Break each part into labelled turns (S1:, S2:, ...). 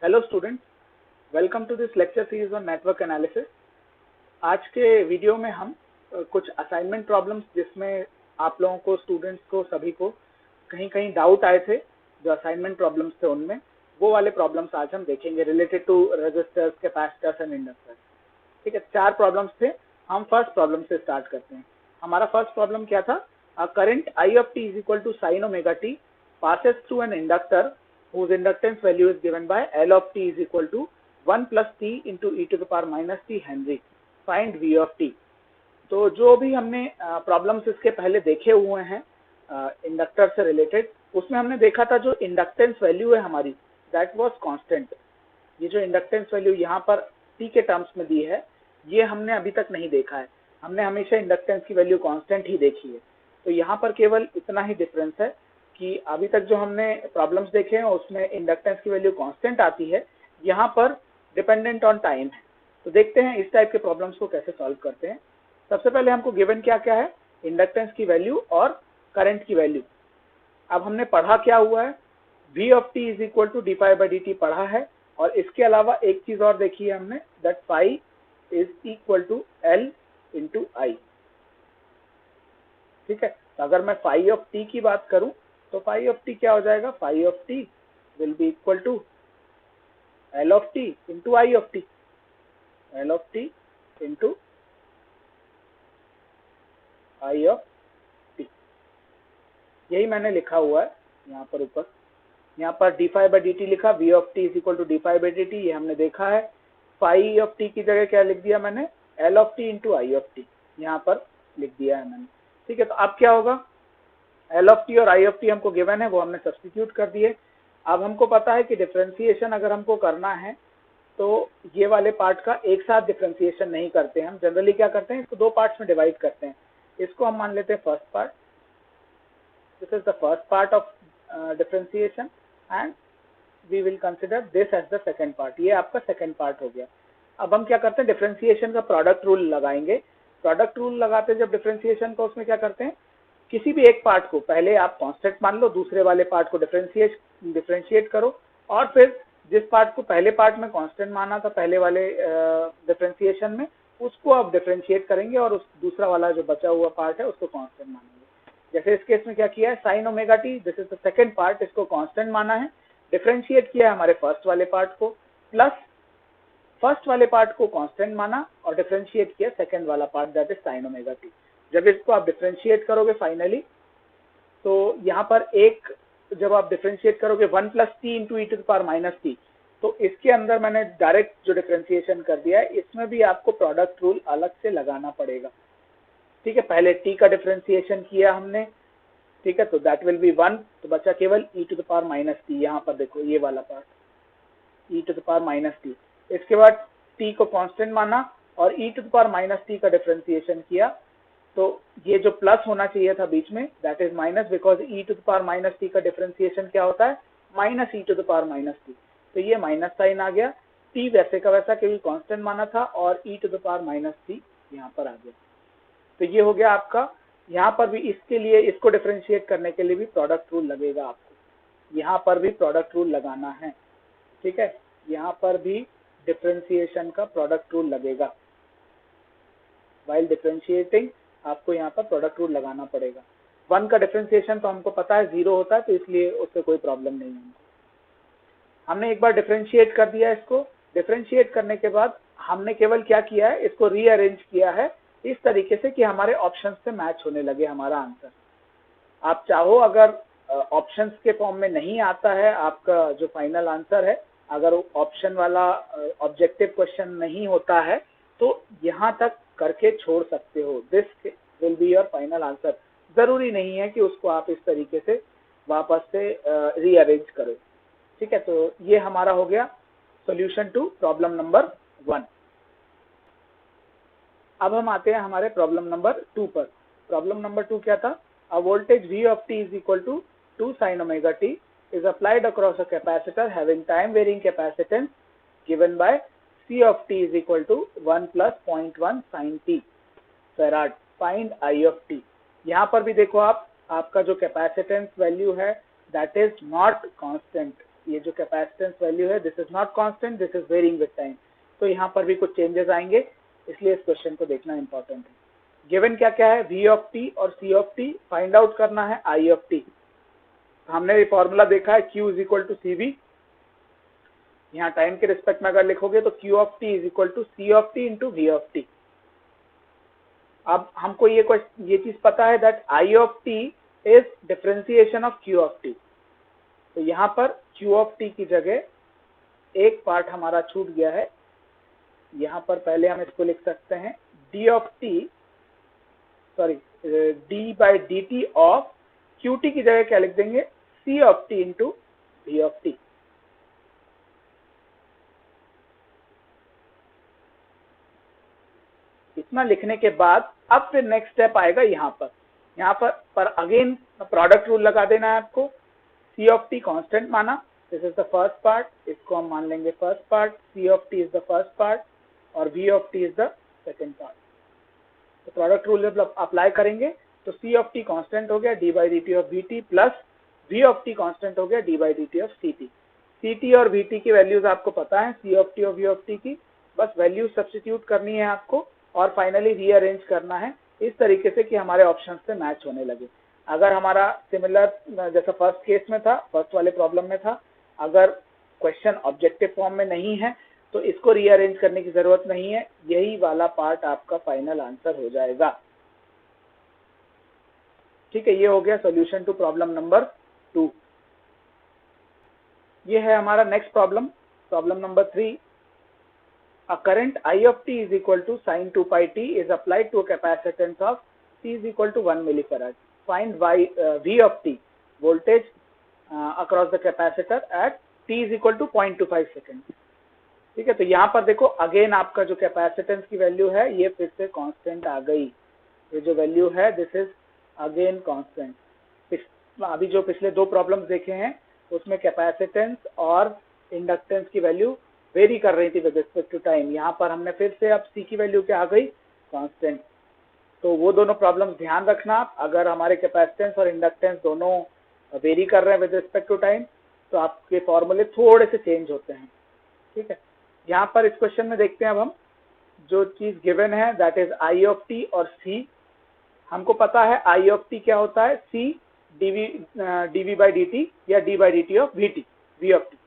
S1: Hello students, welcome to this lecture series on network analysis. आज के video में हम कुछ असाइनमेंट प्रॉब्लम्स जिसमें आप लोगों को, स्टूडेंट्स को, सभी को कहीं कहीं डाउट आए थे, जो असाइनमेंट प्रॉब्लम्स थे उनमें वो वाले प्रॉब्लम्स आज हम देखेंगे related to resistors, capacitors and inductors. ठीक है, 4 प्रॉब्लम्स थे। हम फर्स्ट प्रॉब्लम से स्टार्ट करते हैं। हमारा फर्स्ट प्रॉब्लम क्या था? Current I of t is equal to sin omega t passes through an inductor whose inductance value is given by L of t is equal to 1 plus t into e to the power minus t Henry. Find V of t. तो जो भी हमने problems इसके पहले देखे हुए हैं inductor से रिलेटेड, उसमें हमने देखा था जो इंडक्टेंस वैल्यू है हमारी, दैट वाज कांस्टेंट। ये जो इंडक्टेंस वैल्यू यहाँ पर t के टर्म्स में दी है, ये हमने अभी तक नहीं देखा है। हमने हमेशा इंडक्टेंस की वैल्यू कांस्टेंट ही देखी है। तो यहाँ पर केवल इतना ही डिफरेंस है कि अभी तक जो हमने प्रॉब्लम्स देखे हैं उसमें इंडक्टेंस की वैल्यू कांस्टेंट आती है, यहाँ पर डिपेंडेंट ऑन टाइम है। तो देखते हैं इस टाइप के प्रॉब्लम्स को कैसे सॉल्व करते हैं। सबसे पहले हमको गिवन क्या क्या है, इंडक्टेंस की वैल्यू और करंट की वैल्यू। अब हमने पढ़ा क्या हुआ है, v of t is equal to d∅dt पढ़ा है, और इसके अलावा एक चीज और देखी है हमने, that phi is equal to L into I। ठीक है, तो अगर मैं phi of t की बात करूं तो phi of t क्या हो जाएगा, phi of t will be equal to L of t into I of t, L of t into I of t। यही मैंने लिखा हुआ है यहाँ पर ऊपर। यहाँ पर d∅dt लिखा, v of t is equal to d∅dt, ये हमने देखा है। phi of t की जगह क्या लिख दिया मैंने, L of t into I of t यहाँ पर लिख दिया है मैंने। ठीक है, तो अब क्या होगा, L of t और I of t हमको गिवन है, वो हमने सब्स्टिट्यूट कर दिए। अब हमको पता है कि डिफरेंशिएशन अगर हमको करना है तो ये वाले पार्ट का एक साथ डिफरेंशिएशन नहीं करते हैं हम। जनरली क्या करते हैं, इसको 2 पार्ट्स में डिवाइड करते हैं। इसको हम मान लेते हैं first part, this is the first part of differentiation, and we will consider this as the second part. ये आपका सेकेंड पार्ट हो गया। अब हम क्या करते हैं, डिफरेंशिएशन का प्रोडक्ट रूल लगाएंगे। प्रोडक्ट रूल लगाते हैं जब डिफरेंशिएशन को, उसमें क्या करते हैं, किसी भी एक पार्ट को पहले आप कांस्टेंट मान लो, दूसरे वाले पार्ट को डिफरेंशिएट करो, और फिर जिस पार्ट को पहले पार्ट में कांस्टेंट माना था पहले वाले डिफरेंशिएशन में, उसको आप डिफरेंशिएट करेंगे और उस दूसरा वाला जो बचा हुआ पार्ट है उसको कांस्टेंट मानेंगे। जैसे इस केस में क्या किया है, sine omega T, this is the second part, इसको कांस्टेंट माना है, डिफरेंशिएट किया है हमारे फर्स्ट वाले पार्ट को, प्लस फर्स्ट वाले पार्ट को कांस्टेंट माना और डिफरेंशिएट किया सेकंड वाला part, that is sine omega T. जब इसको आप डिफरेंशिएट करोगे फाइनली, तो यहाँ पर एक जब आप डिफरेंशिएट करोगे 1 plus T into E to the power minus T, तो इसके अंदर मैंने डायरेक्ट जो डिफरेंशिएशन कर दिया है, इसमें भी आपको प्रोडक्ट रूल अलग से लगाना पड़ेगा। ठीक है, पहले टी का डिफरेंशिएशन किया हमने, ठीक है, तो दैट विल बी 1, तो बचा केवल e to the power minus t. यहाँ पर देखो ये वाला पार्ट, e to the power minus t. इसके बाद टी को कांस्टेंट माना और e to the power minus T का डिफरेंशिएशन किया, तो ये जो प्लस होना चाहिए था बीच में, that is minus, because E to the power minus T का डिफरेंशिएशन क्या होता है, minus E to the power minus T. तो ये माइनस साइन आ गया, टी वैसे का वैसा क्योंकि कांस्टेंट माना था, और e to the power minus t यहाँ पर आ गया। तो ये हो गया आपका। यहाँ पर भी इसके लिए, इसको डिफरेंशिएट करने के लिए भी प्रोडक्ट रूल लगेगा आपको, यहाँ पर भी प्रोडक्ट रूल लगाना है। ठीक है, यहाँ पर भी डिफरेंशिएशन का प्रोडक्ट रूल लगेगा। वाइल डिफरेंशिएटिंग आपको यहाँ पर प्रोडक्ट रूल लगाना पड़ेगा। 1 का डिफरेंशिएशन तो हमको पता है 0 होता है, तो इसलिए उससे कोई प्रॉब्लम नहीं है। हमने एक बार डिफरेंशिएट कर दिया इसको। डिफरेंशिएट करने के बाद हमने केवल क्या किया है, इसको रीअरेंज किया है इस तरीके से कि हमारे ऑप्शंस से मैच होने लगे हमारा आंसर। आप चाहो, अगर ऑप्शंस के फॉर्म में नहीं आता है आपका जो फाइनल आंसर है, अगर ऑप्शन वाला ऑब्जेक्टिव क्वेश्चन नहीं होता है, तो यहाँ तक करके छोड़ सकते हो। This will be your final answer. जरूरी नहीं है कि उसको आप इस तरीके से वापस से रीअरेंज करो। ठीक है, तो ये हमारा हो गया सॉल्यूशन टू प्रॉब्लम नंबर 1। अब हम आते हैं हमारे प्रॉब्लम नंबर 2 पर। प्रॉब्लम नंबर 2 क्या था, a voltage V of t is equal to 2 sin omega t is applied across a capacitor having time varying capacitance given by C of t is equal to 1 plus 0.1 sin t farad. Find I of t। यहाँ पर भी देखो आप, आपका जो capacitance value है that is not constant, ये जो कैपेसिटेंस वैल्यू है this is not constant, this is varying with time. तो यहाँ पर भी कुछ चेंजेस आएंगे, इसलिए इस क्वेश्चन को देखना इंपॉर्टेंट है। गिवन क्या क्या है, v ऑफ t और c of t, find out करना है i ऑफ t। हमने ये फॉर्मूला देखा है q is equal to cv, यहाँ टाइम के रिस्पेक्ट में अगर लिखोगे तो q of t is equal to c of t into v of t। अब हमको ये चीज पता है that i of t is differentiation of q of t। तो यहाँ पर q ऑफ t की जगह एक पार्ट हमारा छूट गया है, यहाँ पर पहले हम इसको लिख सकते हैं d of t, sorry d by D T of Q T की जगह क्या लिख देंगे, c of t into v of t। इतना लिखने के बाद अब फिर नेक्स्ट स्टेप आएगा यहाँ पर अगेन प्रोडक्ट रूल लगा देना है आपको। c ऑफ t कांस्टेंट माना, this is the first part, इसको हम मान लेंगे first part, c of t is the first part और v of t is the second part. तो प्रोडक्ट रूल जब अप्लाई करेंगे तो c ऑफ t कांस्टेंट हो गया d by D T of V T plus v of t constant हो गया d by D T of C T. C T और we T की वैल्यूज आपको पता है, c ऑफ t और v ऑफ t की, बस वैल्यूज सब्स्टिट्यूट करनी है आपको और फाइनली रीअरेंज करना है इस तरीके से कि हमारे ऑप्शन से मैच होने लगे। अगर हमारा सिमिलर जैसा फर्स्ट केस में था, फर्स्ट वाले प्रॉब्लम में था, अगर क्वेश्चन ऑब्जेक्टिव फॉर्म में नहीं है तो इसको रीअरेंज करने की जरूरत नहीं है, यही वाला पार्ट आपका फाइनल आंसर हो जाएगा। ठीक है, ये हो गया सॉल्यूशन टू प्रॉब्लम नंबर 2। ये है हमारा next problem, problem number 3। A current I of t is equal to sin 2 pi t is applied to a capacitance of C is equal to 1 millifarad. Find V of t, voltage across the capacitor at t is equal to 0.25 seconds. ठीक है, तो यहाँ पर देखो again आपका जो capacitance की value है ये फिर से कांस्टेंट आ गई। ये जो वैल्यू है दिस इज अगेन कांस्टेंट। अभी जो पिछले दो प्रॉब्लम्स देखे हैं उसमें कैपेसिटेंस और इंडक्टेंस की वैल्यू वेरी कर रही थी विद रिस्पेक्ट टू टाइम। यहाँ पर हमने फिर से अब सी की वैल्यू क्या आ गई, कांस्टेंट। तो वो दोनों प्रॉब्लम्स ध्यान रखना, अगर हमारे कैपेसिटेंस और इंडक्टेंस दोनों वेरी कर रहे हैं विद रिस्पेक्ट टू टाइम तो आपके फॉर्मूले थोड़े से चेंज होते हैं। ठीक है, यहाँ पर इस क्वेश्चन में देखते हैं अब हम जो चीज गिवन है that is I of T और सी। हमको पता है आई ऑफ टी क्या होता है, C DV by D T या D by D T of V T, V of T.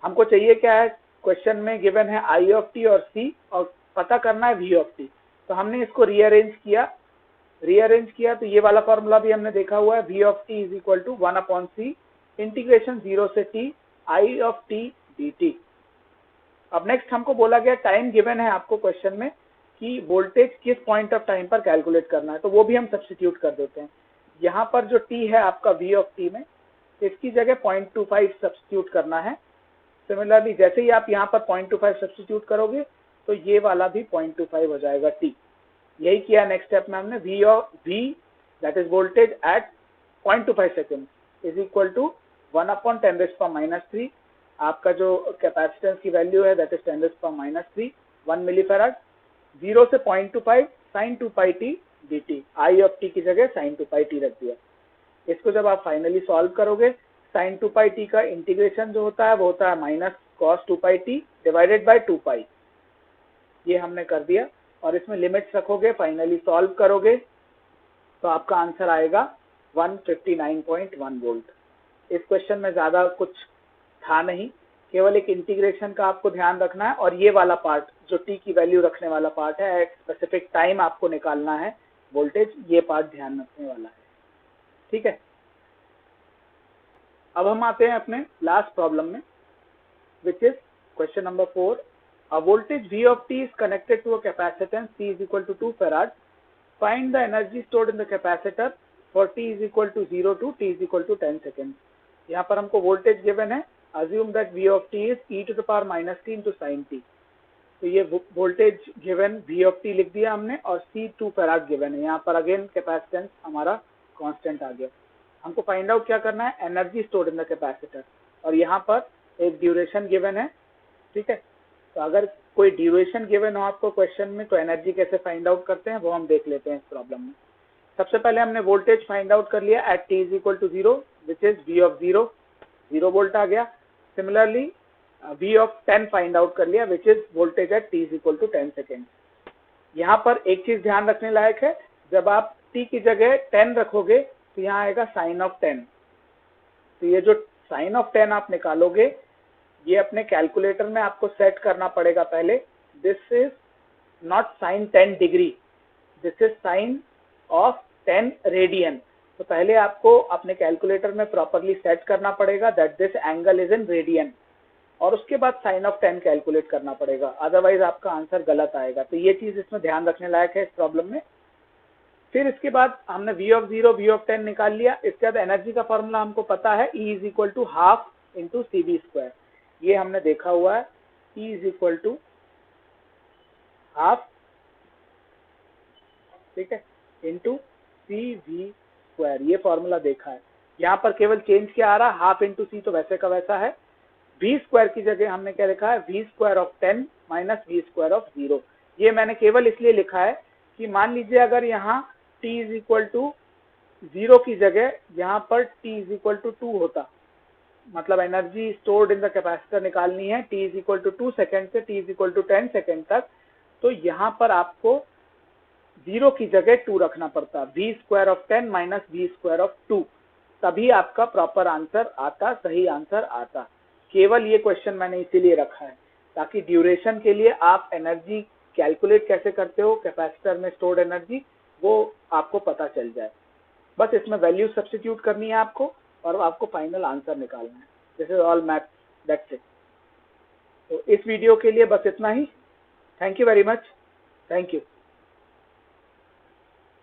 S1: हमको चाहिए क्या है, क्वेश्चन में गिवन है आई ऑफ टी और सी और पता करना है वी ऑफ टी। तो हमने इसको रीअरेंज किया तो ये वाला फॉर्मूला भी हमने देखा हुआ है, V of T is equal to 1 upon C integration 0 से t I of T D T. अब नेक्स्ट हमको बोला गया टाइम गिवन है आपको क्वेश्चन में कि वोल्टेज किस पॉइंट ऑफ टाइम पर कैलकुलेट करना है, तो वो भी हम सब्स्टिट्यूट कर देते हैं। यहाँ पर जो t है आपका वी ऑफ टी में, इसकी जगह 0.25 सब्स्टिट्यूट करना है। सिमिलरली जैसे ही आप यहाँ पर 0.25 सब्स्टिट्यूट करोगे तो ये वाला भी 0.25 हो जाएगा t। यही किया नेक्स्ट स्टेप में हमने, v that is voltage at 0.25 second is equal to 1 upon 10⁻³ आपका जो कैपेसिटेंस की वैल्यू है दैट इज 10⁻³ 1 मिलीफैराड, 0 से 0.25 sin 2 pi t dt, I of T की जगह sin 2 pi t रख दिया। इसको जब आप फाइनली सॉल्व करोगे sin 2 pi t का इंटीग्रेशन जो होता है वो होता है minus cos 2 pi t divided by 2 पाई। ये हमने कर दिया और इसमें लिमिट्स रखोगे, फाइनली सॉल्व करोगे तो आपका आंसर आएगा 159.1 वोल्ट। इस क्वेश्चन में ज्यादा कुछ था नहीं, केवल एक इंटीग्रेशन का आपको ध्यान रखना है और ये वाला पार्ट जो t की वैल्यू रखने वाला पार्ट है, एक स्पेसिफिक टाइम आपको निकालना है वोल्टेज, ये पार्ट ध्यान रखने वाला है। ठीक है, अब हम आते हैं अपने लास्ट प्रॉब्लम में which is question number 4। A voltage V of t is connected to a capacitance C is equal to 2 farad. Find the energy stored in the capacitor for t is equal to 0 to t is equal to 10 seconds. यहाँ पर हमको voltage given है, assume that V of t is e to the power minus t into sin t। तो ये voltage given V of t लिख दिया हमने और C 2 farad गिवन है। यहाँ पर अगेन कैपेसिटेंस हमारा कांस्टेंट आ गया। हमको फाइंड आउट क्या करना है, energy stored in the capacitor, और यहाँ पर एक ड्यूरेशन गिवन है। ठीक है, तो अगर कोई ड्यूरेशन गिवन हो आपको क्वेश्चन में तो एनर्जी कैसे फाइंड आउट करते हैं वो हम देख लेते हैं इस प्रॉब्लम में। सबसे पहले हमने वोल्टेज फाइंड आउट कर लिया at t is equal to 0 which is v of 0 volt आ गया। Similarly V of 10 find out कर लिया which is voltage at t is equal to 10 second. यहाँ पर एक चीज ध्यान रखने लायक है, जब आप t की जगह 10 रखोगे तो यहाँ आएगा साइन ऑफ 10। तो ये जो साइन ऑफ 10 आप निकालोगे ये अपने कैलकुलेटर में आपको सेट करना पड़ेगा पहले। This is not sine 10 degree, this is sine of 10 radian. तो पहले आपको अपने कैलकुलेटर में प्रॉपरली सेट करना पड़ेगा that this angle is in radian, और उसके बाद साइन ऑफ 10 कैलकुलेट करना पड़ेगा, अदरवाइज आपका आंसर गलत आएगा। तो ये चीज इसमें ध्यान रखने लायक है इस प्रॉब्लम में। फिर इसके बाद हमने V of 0 V of 10 निकाल लिया। इसके बाद एनर्जी का फॉर्मूला हमको पता है, E is equal to half into CV square, ये हमने देखा हुआ है। E is equal to half, ठीक है, इंटू CV स्क्वायर, ये फॉर्मूला देखा है। यहाँ पर केवल चेंज क्या आ रहा है, हाफ इंटू C तो वैसे का वैसा है। V स्क्वायर की जगह हमने क्या लिखा है, V square of 10 minus V square of 0। ये मैंने केवल इसलिए लिखा है कि मान लीजिए अगर यहाँ t इज इक्वल टू 0 की जगह यहाँ पर t इज इक्वल टू 2 होता, मतलब energy stored in the capacitor निकालनी है t is equal to 2 second से t is equal to 10 second तक, तो यहाँ पर आपको 0 की जगह 2 रखना पड़ता, V square of 10 minus V square of 2, तभी आपका प्रॉपर आंसर आता, सही आंसर आता। केवल ये क्वेश्चन मैंने इसीलिए रखा है ताकि ड्यूरेशन के लिए आप एनर्जी कैलकुलेट कैसे करते हो कैपेसिटर में स्टोर्ड एनर्जी, वो आपको पता चल जाए। बस इसमें वैल्यू सब्स्टिट्यूट करनी है आपको और आपको फाइनल आंसर निकालना है। This is all math, that's it. तो इस वीडियो के लिए बस इतना ही। Thank you very much, thank you.